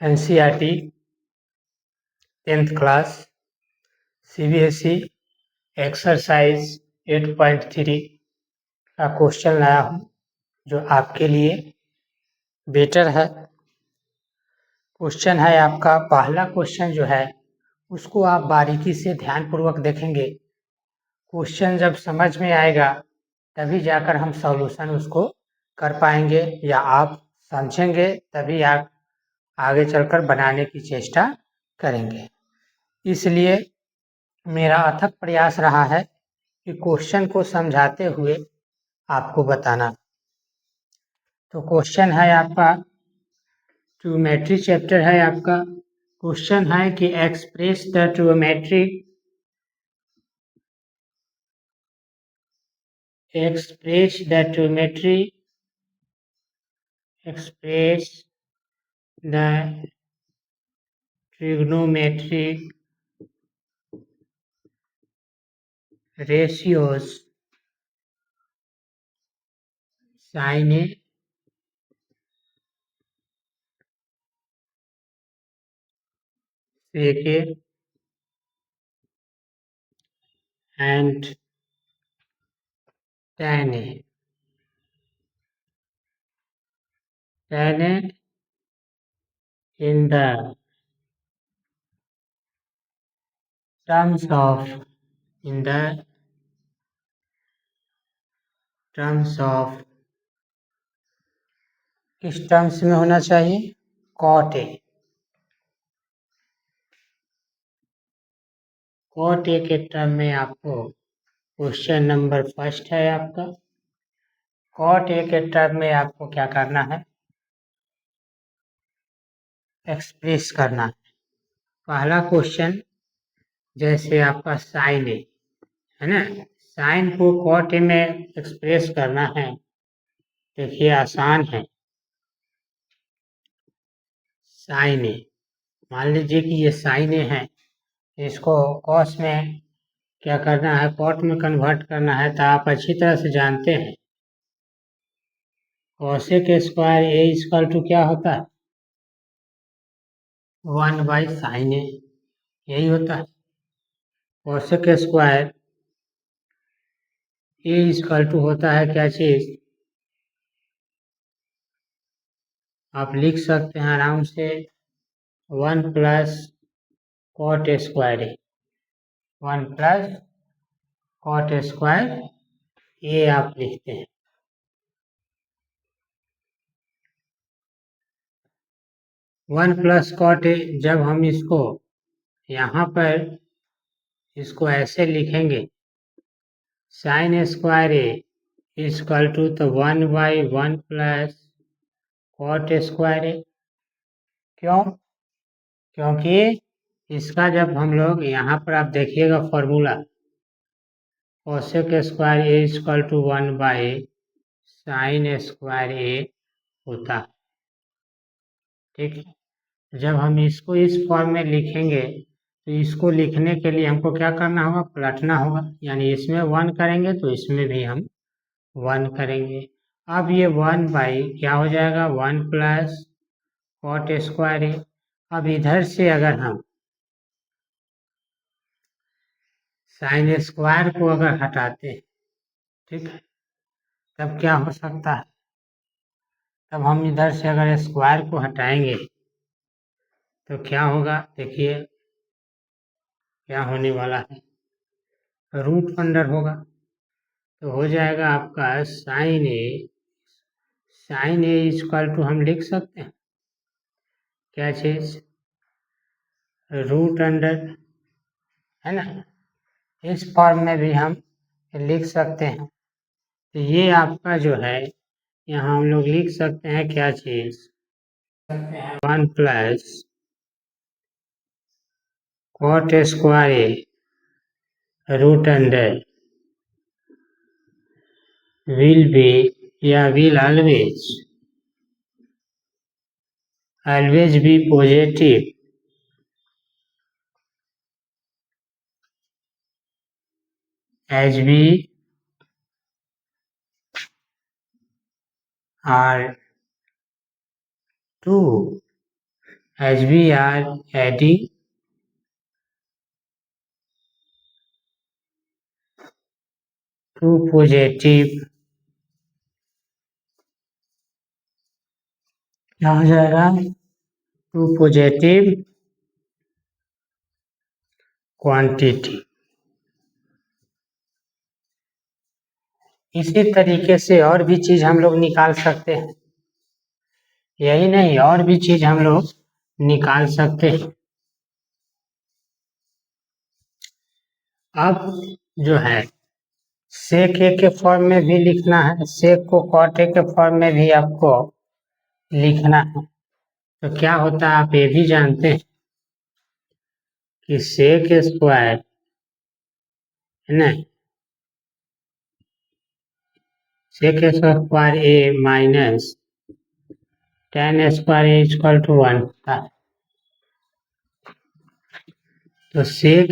NCERT 10th class CBSE exercise 8.3 का question लाया हूँ जो आपके लिए बेटर है। क्वेश्चन है आपका पहला क्वेश्चन जो है उसको आप बारीकी से ध्यानपूर्वक देखेंगे। क्वेश्चन जब समझ में आएगा तभी जाकर हम सॉल्यूशन उसको कर पाएंगे या आप समझेंगे तभी आप आगे चलकर बनाने की चेष्टा करेंगे। इसलिए मेरा अथक प्रयास रहा है कि क्वेश्चन को समझाते हुए आपको बताना। तो क्वेश्चन है आपका ट्रिग्नोमेट्री चैप्टर है आपका। क्वेश्चन है कि express the trigonometric ratios sin A sec A and tan A in the terms of किस टर्म्स में होना चाहिए? कॉट ए के टर्म में आपको क्वेश्चन नंबर फर्स्ट है आपका। कॉट ए के टर्म में आपको क्या करना है? एक्सप्रेस करना है। पहला क्वेश्चन जैसे आपका साइन ए है ना, साइन को कॉट ए में एक्सप्रेस करना है। देखिए आसान है। साइन ए मान लीजिए कि ये साइन ए है, इसको कॉस में क्या करना है? कॉट में कन्वर्ट करना है। तो आप अच्छी तरह से जानते हैं cosec square A equal to क्या होता है? 1/sin ए, यही होता है। Cosec square A equal to होता है क्या चीज? आप लिख सकते हैं आराम से 1 plus cot square A, 1 plus cot square ए आप लिखते हैं। 1 प्लस कॉट ए जब हम इसको यहाँ पर इसको ऐसे लिखेंगे sine square A equal to तो 1/1 प्लस कॉट स्क्वायर ए। क्यों? क्योंकि इसका जब हम लोग यहाँ पर आप देखिएगा formula cosec square A equal to 1/sin square A होता है। ठीक है, जब हम इसको इस फॉर्म में लिखेंगे तो इसको लिखने के लिए हमको क्या करना होगा? पलटना होगा, यानी इसमें 1 करेंगे तो इसमें भी हम 1 करेंगे। अब ये 1/ क्या हो जाएगा? 1 प्लस कॉट स्क्वायर ए। अब इधर से अगर हम साइन स्क्वायर को अगर हटाते हैं, ठीक है, तब क्या हो सकता है? तब हम इधर से अगर स्क्वायर को हटाएंगे तो क्या होगा? देखिए क्या होने वाला है, रूट अंडर होगा। तो हो जाएगा आपका साइन ए इक्वल टू हम लिख सकते हैं क्या चीज? रूट अंडर, है ना। इस फॉर्म में भी हम लिख सकते हैं। तो ये आपका जो है यहाँ हम लोग लिख सकते हैं क्या चीज? 1 plus cot square A root under will be या will always be positive as we are 2 as we are adding two positive, क्या हो जाएगा, टू पॉजिटिव क्वांटिटी। इसी तरीके से और भी चीज हम लोग निकाल सकते हैं, यही नहीं और भी चीज हम लोग निकाल सकते हैं। अब जो है सेक ए के फॉर्म में भी लिखना है, सेक को कॉट ए के फॉर्म में भी आपको लिखना है। तो क्या होता है आप ये भी जानते हैं कि सेक स्क्वायर है ना, sec square A minus tan square A equal to 1 होता है। तो सेक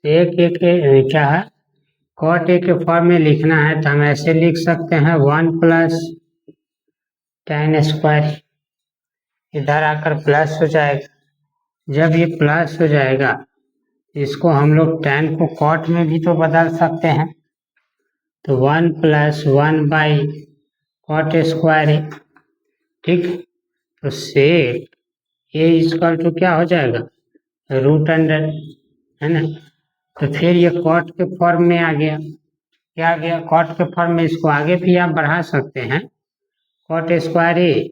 ए के क्या है, कॉट ए के फॉर्म में लिखना है तो हम ऐसे लिख सकते हैं 1 प्लस टेन स्क्वायर, इधर आकर प्लस हो जाएगा। जब ये प्लस हो जाएगा इसको हम लोग टेन को कॉट में भी तो बदल सकते हैं, तो 1 प्लस 1 बाई कॉट स्क्वायर ए, ठीक। तो सेक ए इक्वल टू क्या हो जाएगा, रूट अंडर, है ना। तो फिर ये कॉट के फॉर्म में आ गया, क्या आ गया, कॉट के फॉर्म में। इसको आगे भी आप बढ़ा सकते हैं, cot square A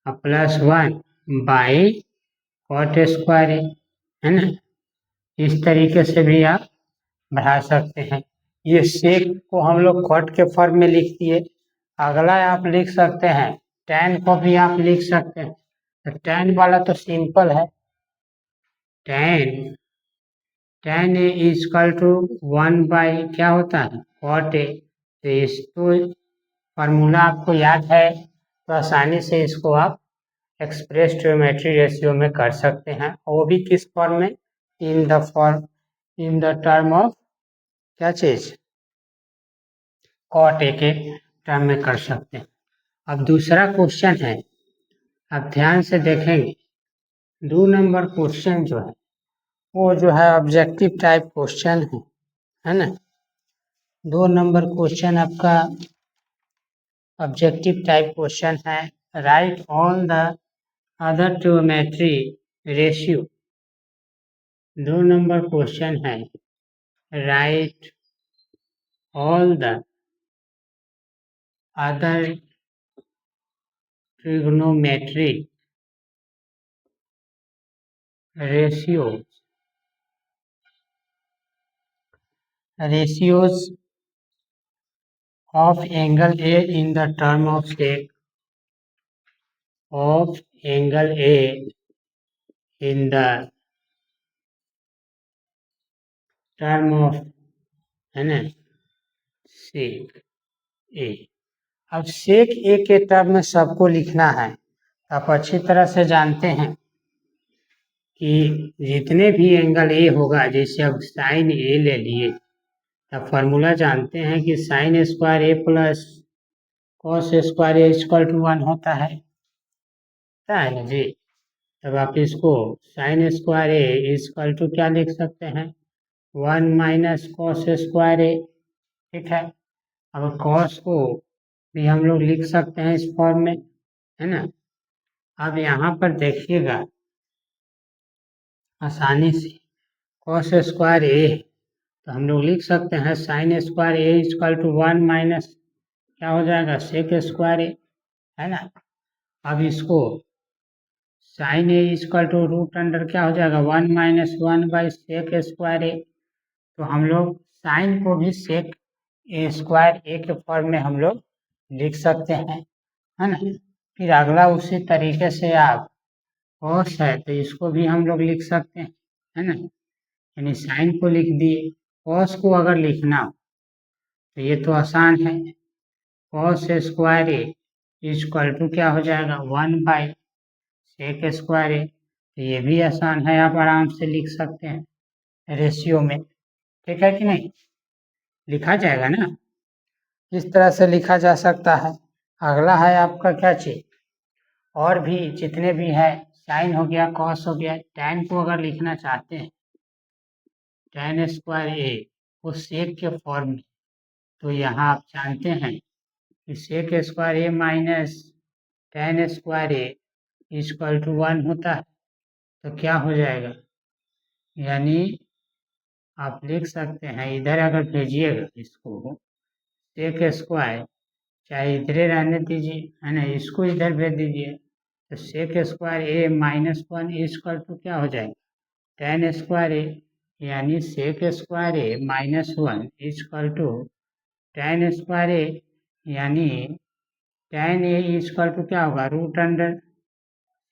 plus 1 by cot square A, है ना। इस तरीके से भी आप बढ़ा सकते हैं। ये सेक को हम लोग कॉट के फॉर्म में लिख दिए। अगला आप लिख सकते हैं टेन को भी आप लिख सकते हैं। तो टेन वाला तो सिंपल है, tan A equal to 1 by क्या होता है, कॉट ए। तो इसको फार्मूला आपको याद है तो आसानी से इसको आप एक्सप्रेस ट्रिग्नोमेट्री रेशियो में कर सकते हैं, और वो भी किस फॉर्म में, इन द टर्म ऑफ क्या चीज, कॉट ए के टर्म में कर सकते हैं। अब दूसरा क्वेश्चन है, आप ध्यान से देखेंगे 2 नंबर क्वेश्चन जो है वो जो है ऑब्जेक्टिव टाइप क्वेश्चन है ना। 2 नंबर क्वेश्चन आपका ऑब्जेक्टिव टाइप क्वेश्चन है, write all the other trigonometry ratio. 2 number question है, write all the other trigonometry ratios of angle A in the term of sec of angle A in the term of, है ना, sec A। अब sec A के term में सबको लिखना है। आप अच्छी तरह से जानते हैं कि जितने भी एंगल ए होगा, जैसे अब साइन ए ले लिए, अब फॉर्मूला जानते हैं कि sine square A plus cos square A equal to 1 होता है ना जी। तब आप इसको sine square A equal to क्या लिख सकते हैं, 1 माइनस कॉस स्क्वायर ए, ठीक है। अब कॉस को भी हम लोग लिख सकते हैं इस फॉर्म में, है ना। अब यहाँ पर देखिएगा आसानी से कॉस स्क्वायर ए, तो हम लोग लिख सकते हैं sine square A equal to 1 minus क्या हो जाएगा, सेक स्क्वायर ए, है ना। अब इसको sine A equal to root under क्या हो जाएगा, 1 minus 1 by sec square A. तो हम लोग साइन को भी सेक ए स्क्वायर ए के फॉर्म में हम लोग लिख सकते हैं, है ना। फिर अगला उसी तरीके से आप कॉस है तो इसको भी हम लोग लिख सकते हैं, है ना। यानी साइन को लिख दिए, कॉस को अगर लिखना हो तो ये तो आसान है, cos square A equal to क्या हो जाएगा, 1 बाई सेक स्क्वायर ए। तो ये भी आसान है, आप आराम से लिख सकते हैं रेशियो में, ठीक है कि नहीं, लिखा जाएगा ना, इस तरह से लिखा जा सकता है। अगला है आपका क्या चीज, और भी जितने भी है साइन हो गया, कॉस हो गया। tan को अगर लिखना चाहते हैं tan स्क्वायर ए वो सेक के फॉर्म में, तो यहाँ आप जानते हैं कि sec square A minus tan square A equal to 1 होता है। तो क्या हो जाएगा, यानी आप लिख सकते हैं, इधर अगर भेजिएगा इसको सेक स्क्वायर, चाहे इधर रहने दीजिए, है ना, इसको इधर भेज दीजिए, तो sec square A minus 1 equal to क्या हो जाएगा tan स्क्वायर ए, यानी sec square A minus 1 equal to tan square A, यानी tan ए इक्वल टू क्या होगा root under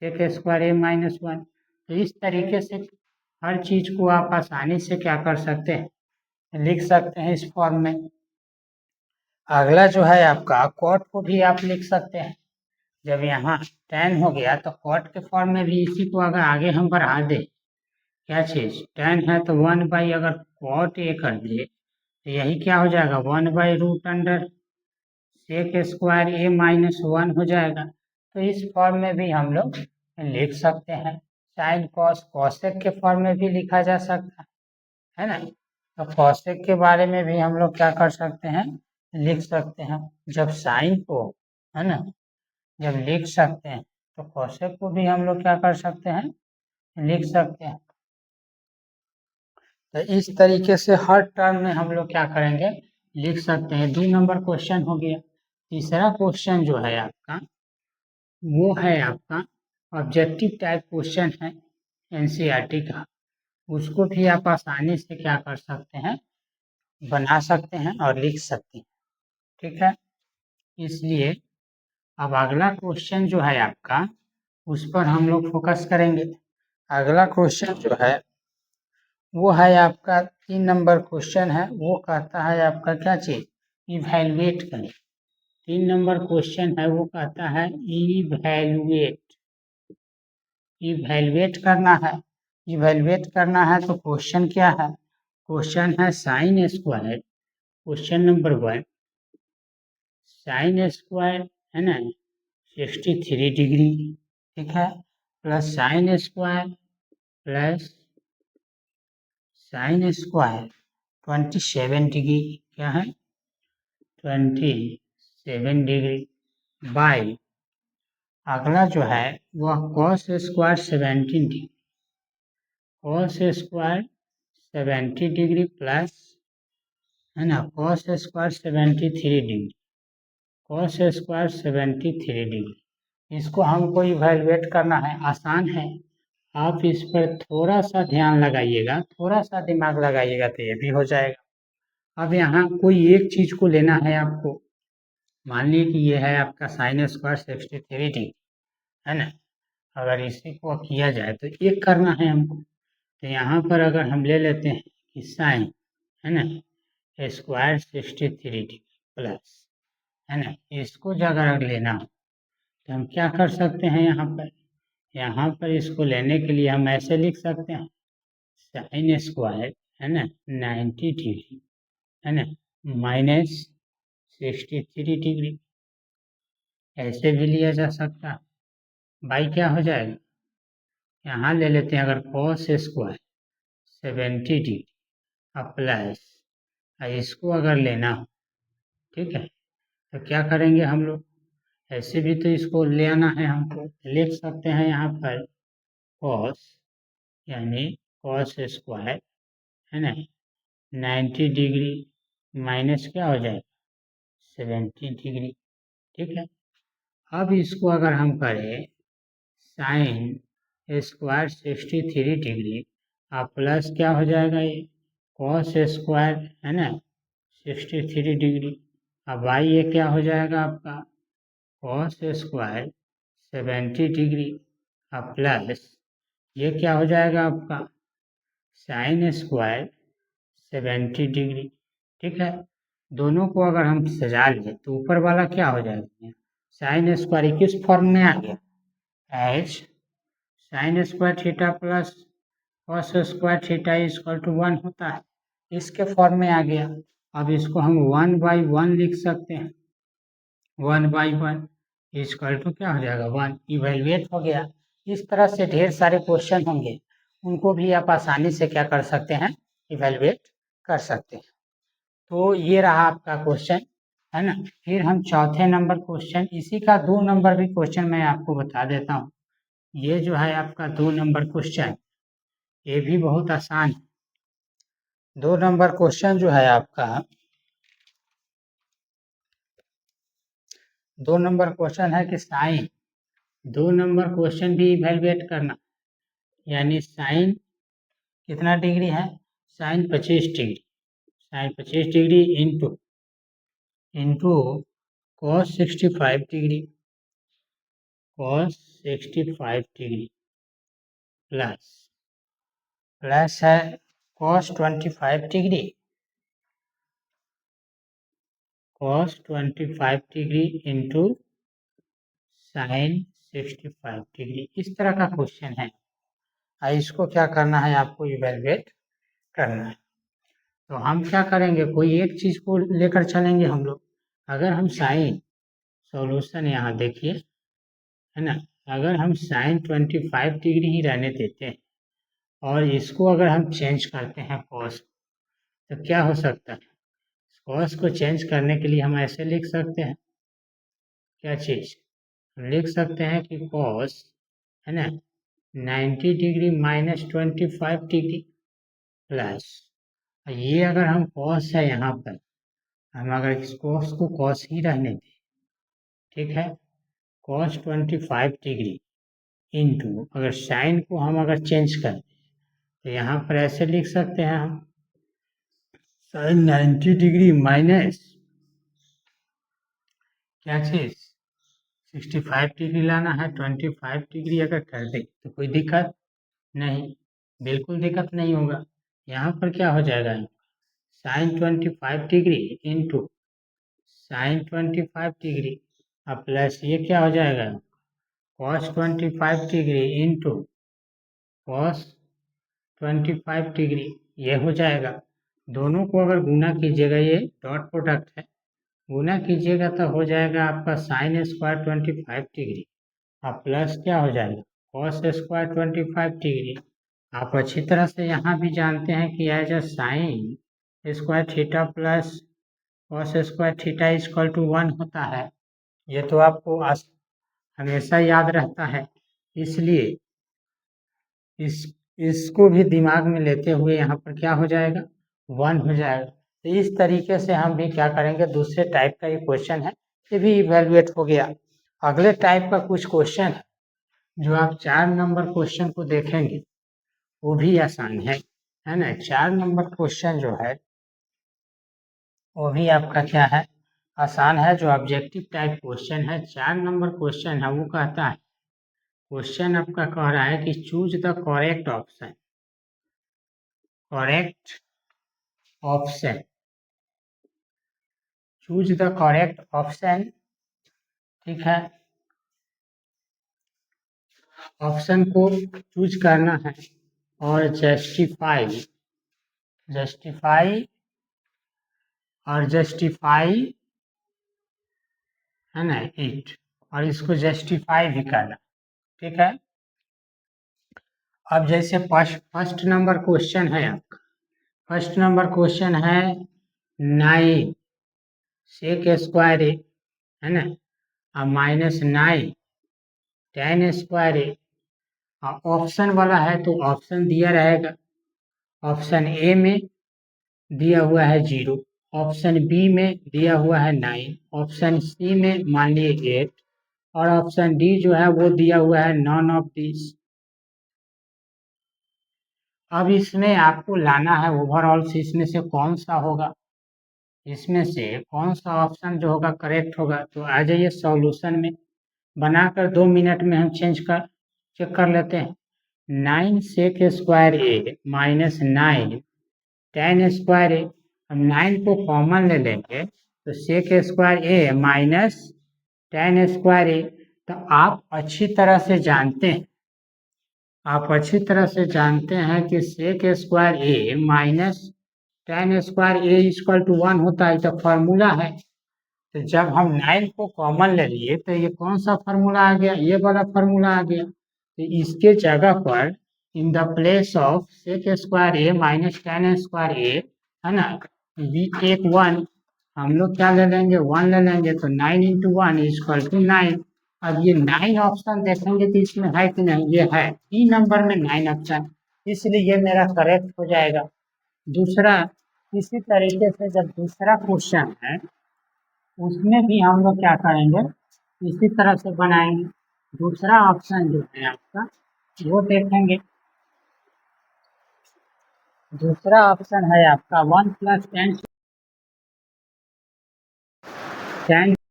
sec square A minus 1। तो इस तरीके से हर चीज को आप आसानी से क्या कर सकते हैं, लिख सकते हैं इस फॉर्म में। अगला जो है आपका कॉट को भी आप लिख सकते हैं। जब यहाँ tan हो गया तो कॉट के फॉर्म में भी इसी को अगर आगे हम बढ़ा दें, क्या चीज tan है तो 1 बाई अगर कॉट ए कर दे तो यही क्या हो जाएगा 1 by root under sec square A minus 1 हो जाएगा। तो इस फॉर्म में भी हम लोग लिख सकते हैं। साइन कॉस कॉसेक के फॉर्म में भी लिखा जा सकता है ना। तो कॉसेक के बारे में भी हम लोग क्या कर सकते हैं, लिख सकते हैं। जब साइन को, है ना, जब लिख सकते हैं तो कॉसेक को भी हम लोग क्या कर सकते हैं, लिख सकते हैं। तो इस तरीके से हर टर्म में हम लोग क्या करेंगे, लिख सकते हैं। 2 नंबर क्वेश्चन हो गया। तीसरा क्वेश्चन जो है आपका वो है आपका ऑब्जेक्टिव टाइप क्वेश्चन है एनसीईआरटी का। उसको भी आप आसानी से क्या कर सकते हैं, बना सकते हैं और लिख सकते हैं। ठीक है, इसलिए अब अगला क्वेश्चन जो है आपका उस पर हम लोग फोकस करेंगे। अगला क्वेश्चन जो है वो है आपका 3 नंबर क्वेश्चन है। वो कहता है आपका क्या चीज, इवैल्यूएट करें। 3 नंबर क्वेश्चन है वो कहता है इवैल्यूएट, इवैल्यूएट करना है। इवैल्यूएट करना है तो क्वेश्चन क्या है, क्वेश्चन है sine square, question number 1 sine square है ना 63 डिग्री, ठीक है, plus sine square plus sine square 27 degree, क्या है 27 डिग्री बाई अगला जो है वह cos square 17 degree, cos square 70 degree plus, है ना, cos square 73 degree, cos square 73 degree. इसको हमको इवैल्यूएट करना है। आसान है, आप इस पर थोड़ा सा ध्यान लगाइएगा, थोड़ा सा दिमाग लगाइएगा तो ये भी हो जाएगा। अब यहाँ कोई एक चीज को लेना है आपको। मान लीजिए कि ये है आपका साइन स्क्वायर 63 डिग्री, है ना। अगर इसी को किया जाए तो एक करना है हमको। तो यहाँ पर अगर हम ले लेते हैं कि साइन, है ना, स्क्वायर 63 डिग्री प्लस, है ना, इसको अगर लेना हो तो हम क्या कर सकते हैं, यहाँ पर इसको लेने के लिए हम ऐसे लिख सकते हैं साइन स्क्वायर, है ना, 90 डिग्री, है ना, माइनस 63 डिग्री, ऐसे भी लिया जा सकता है। बाई क्या हो जाएगा, यहाँ ले लेते हैं अगर कॉस स्क्वायर 70 डिग्री अब प्लस, इसको अगर लेना हो, ठीक है, तो क्या करेंगे हम लोग, ऐसे भी तो इसको ले आना है हमको। लिख सकते हैं यहाँ पर कॉस, यानी कॉस स्क्वायर, है ना, 90 डिग्री माइनस क्या हो जाएगा 70 डिग्री, ठीक है। अब इसको अगर हम करें साइन स्क्वायर 63 डिग्री और प्लस क्या हो जाएगा ये कॉस स्क्वायर, है ना, 63 डिग्री। अब आई ये क्या हो जाएगा आपका कॉस स्क्वायर 70 डिग्री और प्लस ये क्या हो जाएगा आपका साइन स्क्वायर 70 डिग्री, ठीक है। दोनों को अगर हम सजा लें तो ऊपर वाला क्या हो जाएगा, साइन स्क्वायर किस फॉर्म में आ गया एच sine square theta plus cos square theta equal to 1 होता है, इसके फॉर्म में आ गया। अब इसको हम 1/1 लिख सकते हैं, 1/1 इक्वल टू क्या हो जाएगा 1, इवैल्यूएट हो गया। इस तरह से ढेर सारे क्वेश्चन होंगे, उनको भी आप आसानी से क्या कर सकते हैं, इवेलुएट कर सकते हैं। तो ये रहा आपका क्वेश्चन, है ना। फिर हम चौथे नंबर क्वेश्चन, इसी का 2 नंबर भी क्वेश्चन मैं आपको बता देता हूँ। ये जो है आपका 2 नंबर क्वेश्चन, ये भी बहुत आसान है। 2 नंबर क्वेश्चन जो है आपका, 2 नंबर क्वेश्चन है कि साइन, 2 नंबर क्वेश्चन भी इवेलुएट करना, यानी साइन कितना डिग्री है, sine 25 degree, sine 25 degree into cos 65 degree, cos 65 degree plus है cos 25 degree, cos 25 degree into sine 65 degree. इस तरह का क्वेश्चन है, इसको क्या करना है, आपको इवेलुएट करना है। तो हम क्या करेंगे, कोई एक चीज को लेकर चलेंगे हम लोग। अगर हम साइन, सॉल्यूशन यहाँ देखिए, है ना, अगर हम साइन 25 डिग्री ही रहने देते हैं और इसको अगर हम चेंज करते हैं कॉस, तो क्या हो सकता है, कॉस को चेंज करने के लिए हम ऐसे लिख सकते हैं, क्या चीज, हम लिख सकते हैं कि कॉस, है ना, 90 डिग्री माइनस 25 डिग्री प्लस, ये अगर हम कॉस है यहाँ पर, हम अगर इस कॉस को कॉस ही रहने दें, ठीक है, कॉस 25 डिग्री इंटू, अगर साइन को हम अगर चेंज करें तो यहाँ पर ऐसे लिख सकते हैं हम, साइन 90 डिग्री माइनस क्या चीज, 65 डिग्री लाना है, 25 डिग्री अगर कर दे तो कोई दिक्कत नहीं, बिल्कुल दिक्कत नहीं होगा। यहाँ पर क्या हो जाएगा, sine 25 degree into sine 25 degree, अब प्लस ये क्या हो जाएगा, cos 25 degree into cos 25 degree, ये हो जाएगा। दोनों को अगर गुना कीजिएगा, ये डॉट प्रोडक्ट है, गुना कीजिएगा तो हो जाएगा आपका साइन स्क्वायर 25 डिग्री, अब प्लस क्या हो जाएगा, कॉस स्क्वायर 25 डिग्री। आप अच्छी तरह से यहाँ भी जानते हैं कि as a sine square theta plus cos square theta equal to 1 होता है, ये तो आपको हमेशा याद रहता है, इसलिए इसको भी दिमाग में लेते हुए यहाँ पर क्या हो जाएगा, 1 हो जाएगा। तो इस तरीके से हम भी क्या करेंगे, दूसरे टाइप का ये क्वेश्चन है, ये भी इवेलुएट हो गया। अगले टाइप का कुछ क्वेश्चन है जो आप 4 नंबर क्वेश्चन को देखेंगे, वो भी आसान है ना। 4 नंबर क्वेश्चन जो है वो भी आपका क्या है, आसान है, जो ऑब्जेक्टिव टाइप क्वेश्चन है। 4 नंबर क्वेश्चन है, वो कहता है, क्वेश्चन आपका कह रहा है कि choose the correct option, correct option, choose the correct option, ठीक है, ऑप्शन को चूज करना है और जस्टिफाई, जस्टिफाई है ना इट, और इसको जस्टिफाई भी करना, ठीक है। अब जैसे फर्स्ट नंबर क्वेश्चन है आपका, फर्स्ट नंबर क्वेश्चन है 9 सेक स्क्वायर ए, है ना, अब माइनस 9 tan स्क्वायर ए, ऑप्शन वाला है तो ऑप्शन दिया रहेगा, ऑप्शन ए में दिया हुआ है 0, ऑप्शन बी में दिया हुआ है 9, ऑप्शन सी में मान लीजिए 8, और ऑप्शन डी जो है वो दिया हुआ है नॉन ऑफ दिस। अब इसमें आपको लाना है ओवरऑल से, इसमें से कौन सा होगा, इसमें से कौन सा ऑप्शन जो होगा करेक्ट होगा। तो आ जाइए सॉल्यूशन में, बनाकर 2 मिनट में हम चेक कर लेते हैं। 9 सेक square A minus 9 tan square ए, हम 9 को कॉमन ले लेंगे तो sec square A minus tan square A. तो आप अच्छी तरह से जानते हैं, आप अच्छी तरह से जानते हैं कि sec square A minus tan square A equal to 1 होता है, तो फॉर्मूला है। तो जब हम 9 को कॉमन ले लिए तो ये कौन सा फॉर्मूला आ गया, ये वाला फॉर्मूला आ गया। तो इसके जगह पर in the place of sec square A minus tan square A, है ना, बी एक 1, हम लोग क्या ले लेंगे 1 ले लेंगे, तो 9 इंटू 1 इक्वल टू 9। अब ये 9 ऑप्शन देखेंगे तो इसमें है कि नहीं, ये है, 3 नंबर में 9 ऑप्शन, इसलिए ये मेरा करेक्ट हो जाएगा। दूसरा, इसी तरीके से जब दूसरा क्वेश्चन है उसमें भी हम लोग क्या करेंगे, इसी तरह से बनाएंगे। दूसरा ऑप्शन जो है आपका वो देखेंगे, दूसरा ऑप्शन है आपका 1 प्लस टेन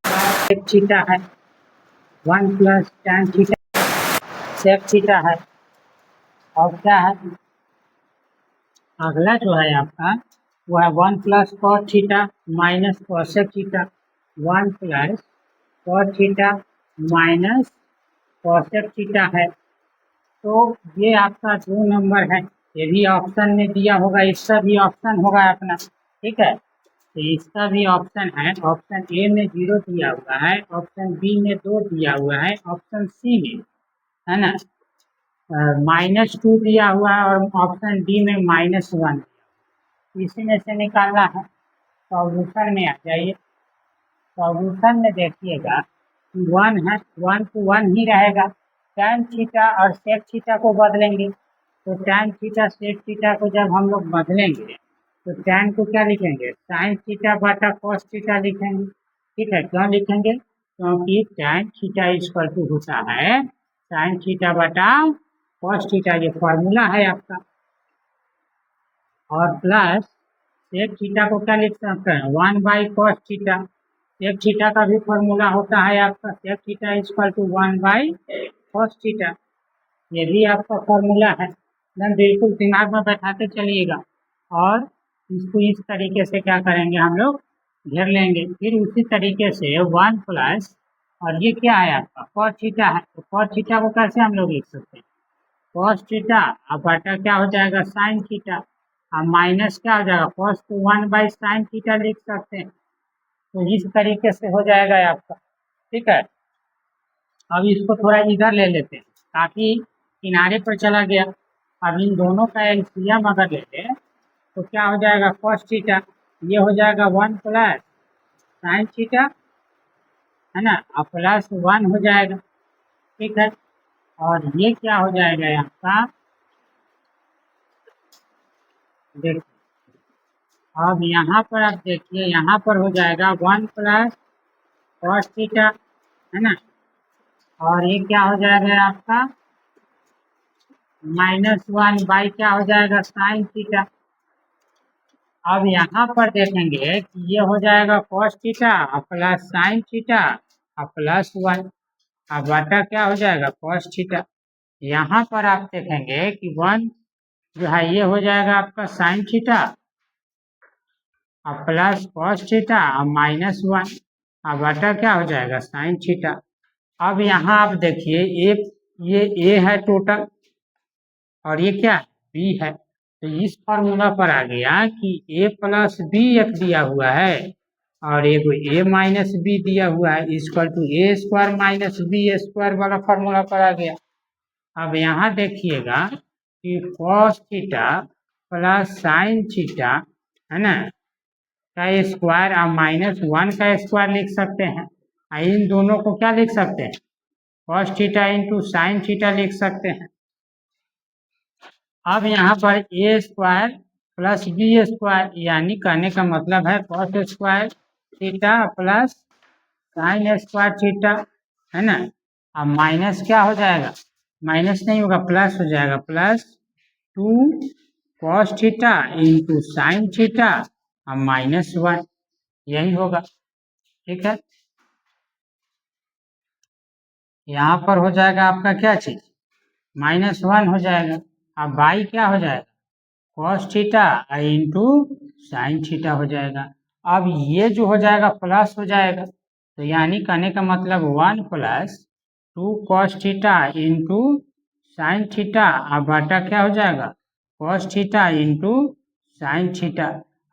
सेक थीटा है, 1 plus tan theta sec theta है। और क्या है अगला जो है आपका वो है 1 plus cos theta minus cosec theta, 1 plus cos theta minus cosec theta है। तो ये आपका 2 नंबर है, ये भी ऑप्शन में दिया होगा, इसका भी ऑप्शन होगा अपना, ठीक है। तो इसका भी ऑप्शन है, ऑप्शन ए में 0 दिया हुआ है, ऑप्शन बी में 2 दिया हुआ है, ऑप्शन सी में, है ना, -2 दिया हुआ है, और ऑप्शन डी में -1। इसी में से निकालना है। सॉल्यूशन में आ जाइए, सॉल्यूशन में देखिएगा 1 है, 1 तो 1 ही रहेगा। tan थीटा और सेक थीटा को बदलेंगे, तो tan थीटा सेक थीटा को जब हम लोग बदलेंगे तो tan को क्या लिखेंगे, sin थीटा बटा cos थीटा लिखेंगे, ठीक है। क्यों लिखेंगे, क्योंकि tan थीटा इक्वल टू होता है sin थीटा बटा cos थीटा, ये फॉर्मूला है आपका। और प्लस सेक थीटा को क्या लिख सकते हैं, 1 by cos theta, sec theta का भी फॉर्मूला होता है आपका sec theta equal to 1 by cos theta, ये भी आपका फॉर्मूला है। एकदम बिल्कुल दिमाग में बैठाते चलिएगा, और इसको इस तरीके से क्या करेंगे हम लोग घेर लेंगे। फिर उसी तरीके से 1 प्लस, और ये क्या है आपका cos थीटा है, तो cos थीटा को कैसे हम लोग लिख सकते हैं, cos थीटा अब बटा क्या हो जाएगा sin थीटा, अब माइनस क्या हो जाएगा cos को 1 बाई sin थीटा लिख सकते हैं। तो इस तरीके से हो जाएगा आपका, ठीक है। अब इसको थोड़ा इधर ले लेते हैं ताकि किनारे पर चला गया। अब इन दोनों का एलसीएम अगर ले लें तो क्या हो जाएगा cos थीटा, ये हो जाएगा 1 प्लस sin थीटा, है ना, अब प्लस 1 हो जाएगा, ठीक है। और ये क्या हो जाएगा आपका, देखिए अब यहाँ पर आप देखिए, यहाँ पर हो जाएगा 1 प्लस cos थीटा, है ना, और ये क्या हो जाएगा आपका -1 बाई क्या हो जाएगा sin थीटा। अब यहाँ पर देखेंगे कि ये हो जाएगा cos theta plus sin theta plus 1, अब बटा क्या हो जाएगा cos थीटा। यहाँ पर आप देखेंगे कि 1 जो है ये हो जाएगा आपका sin theta plus cos theta -1, अब बटा क्या हो जाएगा sin थीटा। अब यहाँ आप देखिए ये ए है टोटल, और ये क्या बी है, तो इस फॉर्मूला पर आ गया कि ए प्लस बी एक दिया हुआ है और एक ए माइनस बी दिया हुआ है, equal to A square minus B square वाला फॉर्मूला पर आ गया। अब यहाँ देखिएगा कि cos theta plus sin theta, है ना, का स्क्वायर और -1 का स्क्वायर लिख सकते हैं, इन दोनों को क्या लिख सकते हैं cos theta into sine theta लिख सकते हैं। अब यहाँ पर ए स्क्वायर प्लस बी स्क्वायर, यानी कहने का मतलब है cos square theta plus sign square theta, है ना। अब माइनस क्या हो जाएगा, माइनस नहीं होगा प्लस हो जाएगा, plus 2 cos theta into sine theta और -1, यही होगा, ठीक है। यहाँ पर हो जाएगा आपका क्या चीज -1 हो जाएगा, अब बाई क्या हो जाएगा cos theta into sine theta हो जाएगा। अब ये जो हो जाएगा प्लस हो जाएगा, तो यानी कहने का मतलब 1 plus 2 cos theta into sine theta अब बटा क्या हो जाएगा cos theta into sine theta.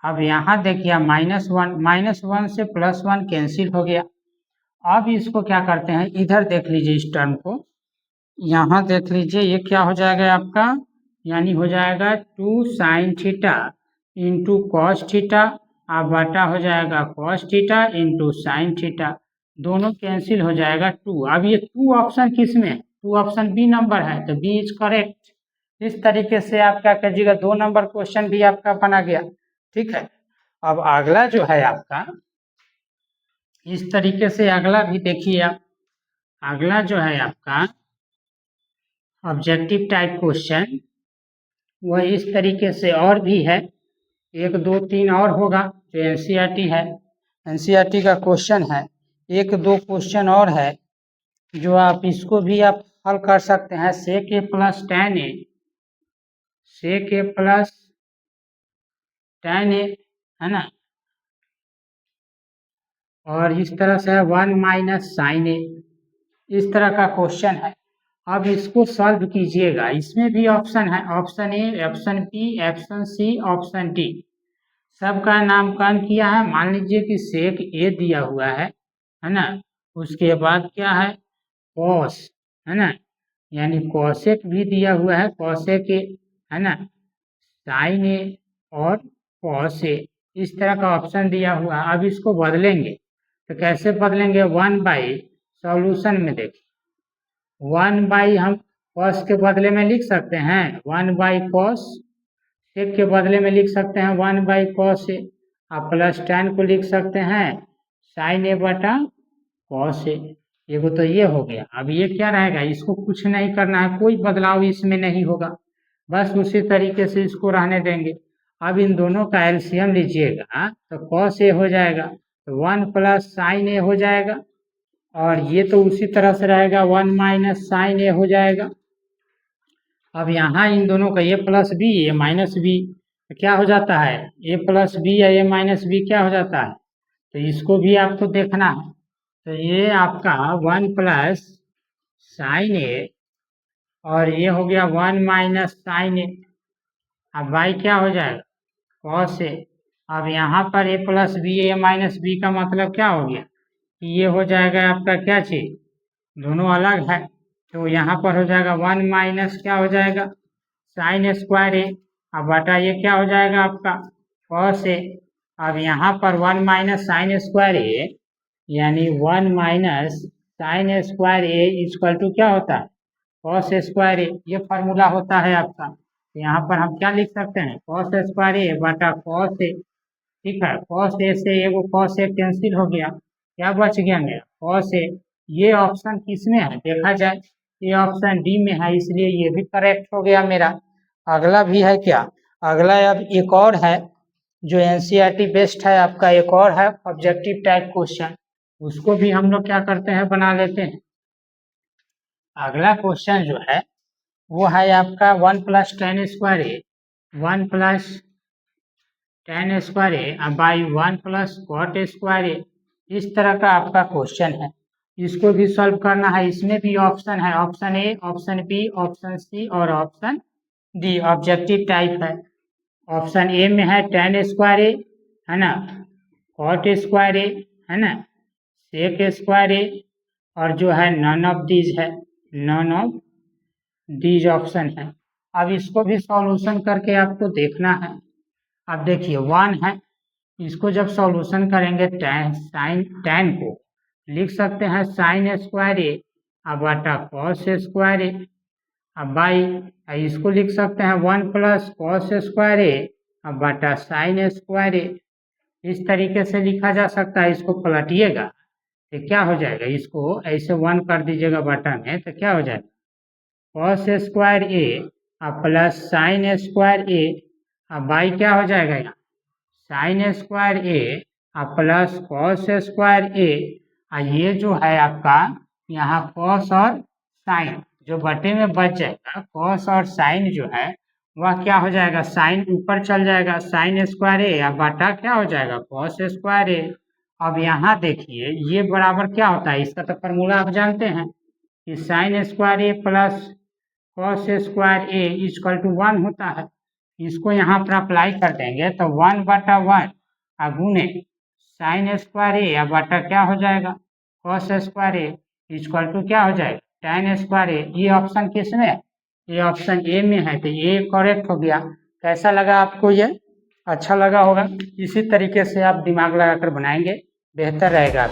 अब यहाँ देखिए -1 से +1 कैंसिल हो गया। अब इसको क्या करते हैं, इधर देख लीजिए इस टर्म को, यहाँ देख लीजिए ये क्या हो जाएगा आपका, यानी हो जाएगा 2 sin theta into cos theta और बटा हो जाएगा cos theta into sine theta, दोनों कैंसिल हो जाएगा 2। अब ये 2 ऑप्शन किस में है, 2 ऑप्शन बी नंबर है, तो बी इज करेक्ट। इस तरीके से आप क्या कीजिएगा, 2 नंबर क्वेश्चन भी आपका बना गया। ठीक है, अब अगला जो है आपका इस तरीके से अगला भी देखिए आप, अगला जो है आपका ऑब्जेक्टिव टाइप क्वेश्चन वह इस तरीके से और भी है, 1 2 3 और होगा जो एनसीईआरटी है, एनसीईआरटी का क्वेश्चन है, 1 2 क्वेश्चन और है जो आप इसको भी आप हल कर सकते हैं। सेक ए प्लस tan ए, सेक ए प्लस tan ए, है ना, और इस तरह से 1 माइनस साइन ए, इस तरह का क्वेश्चन है। अब इसको सॉल्व कीजिएगा, इसमें भी ऑप्शन है, option A, option B, option C, option D, सबका नामकरण किया है। मान लीजिए कि सेक ए दिया हुआ है ना, उसके बाद क्या है कॉस, है ना, यानी कॉसेक भी दिया हुआ है, कॉसेक ए, है ना, साइन ए और कॉस ए, इस तरह का ऑप्शन दिया हुआ है। अब इसको बदलेंगे तो कैसे बदलेंगे, 1 बाई सॉल्यूशन में देखिए 1 बाई हम कॉस के बदले में लिख सकते हैं 1 बाई कॉस, सेक के बदले में लिख सकते हैं 1 बाई कॉस ए, आप प्लस tan को लिख सकते हैं साइन ए बटा कॉस ए, एगो तो ये हो गया। अब ये क्या रहेगा, इसको कुछ नहीं करना है, कोई बदलाव इसमें नहीं होगा, बस उसी तरीके से इसको रहने देंगे। अब इन दोनों का एलसीएम लीजिएगा तो कॉस ए हो जाएगा, तो 1 प्लस साइन ए हो जाएगा, और ये तो उसी तरह से रहेगा 1 माइनस साइन ए हो जाएगा। अब यहाँ इन दोनों का ए प्लस बी, ए माइनस बी, क्या हो जाता है, ए प्लस बी या ए माइनस बी क्या हो जाता है, तो इसको भी आपको देखना है। तो ये आपका 1 प्लस साइन ए और ये हो गया 1 माइनस साइन ए, अब बाई क्या हो जाएगा कॉस ए। अब यहाँ पर ए प्लस बी, ए माइनस बी का मतलब क्या हो गया, ये हो जाएगा आपका क्या चीज, दोनों अलग है, तो यहाँ पर हो जाएगा 1 माइनस क्या हो जाएगा साइन स्क्वायर ए, अब बटा ये क्या हो जाएगा आपका कॉस ए। अब यहाँ पर 1 माइनस साइन स्क्वायर ए यानी 1 minus sine square A equal to क्या होता है कॉस स्क्वायर ए, ये फार्मूला होता है आपका। तो यहाँ पर हम क्या लिख सकते हैं कॉस स्क्वायर ए बटा कॉस ए, ठीक है, कॉस ए से एगो कॉस ए कैंसिल हो गया, क्या बच गया मेरा कॉस ए। ये ऑप्शन किसमें है देखा जाए, ये ऑप्शन डी में है, इसलिए ये भी करेक्ट हो गया मेरा। अगला भी है क्या, अगला अब एक और है जो एनसीईआरटी बेस्ड है आपका, एक और है ऑब्जेक्टिव टाइप क्वेश्चन, उसको भी हम लोग क्या करते हैं बना लेते हैं। अगला क्वेश्चन जो है वो है आपका 1 plus tan square A, 1 plus tan square A by 1 plus cot square A, इस तरह का आपका क्वेश्चन है, इसको भी सॉल्व करना है। इसमें भी ऑप्शन है, option A, option B, option C और ऑप्शन डी, ऑब्जेक्टिव टाइप है। ऑप्शन ए में है tan स्क्वायर ए, है ना, कॉट स्क्वायर ए, है ना, सेक स्क्वायर ए, और जो है नन ऑफ दीज है, नन ऑफ दीज ऑप्शन है। अब इसको भी सॉल्यूशन करके आपको देखना है। अब देखिए 1 है, इसको जब सॉल्यूशन करेंगे tan को लिख सकते हैं साइन स्क्वायर ए अब बटा कॉस स्क्वायर ए, अब बाई इसको लिख सकते हैं 1 प्लस कॉस स्क्वायर ए अब बटा साइन स्क्वायर ए, इस तरीके से लिखा जा सकता है। इसको पलटिएगा तो क्या हो जाएगा, इसको ऐसे 1 कर दीजिएगा बटा में तो क्या हो जाएगा कॉस स्क्वायर ए अब प्लस साइन स्क्वायर ए, अब बाई क्या हो जाएगा यहाँ साइन स्क्वायर ए अब प्लस कॉस स्क्वायर ए, ये जो है आपका यहाँ कॉस और साइन जो बटे में बच जाएगा, कॉस और साइन जो है वह क्या हो जाएगा, साइन ऊपर चल जाएगा साइन स्क्वायर ए या बटा क्या हो जाएगा कॉस स्क्वायर ए। अब यहाँ देखिए ये बराबर क्या होता है, इसका तो फॉर्मूला आप जानते हैं कि sine square A plus cos square A equal to 1 होता है। इसको यहाँ पर अप्लाई कर देंगे तो 1 बटा 1 गुने साइन स्क्वायर ए या बटा क्या हो जाएगा cos square A equal to क्या हो जाएगा tan स्क्वायर ए, ये ऑप्शन किसमें है? ये ऑप्शन ए में है, तो ए करेक्ट हो गया। कैसा लगा आपको ये? अच्छा लगा होगा। इसी तरीके से आप दिमाग लगाकर बनाएंगे, बेहतर रहेगा।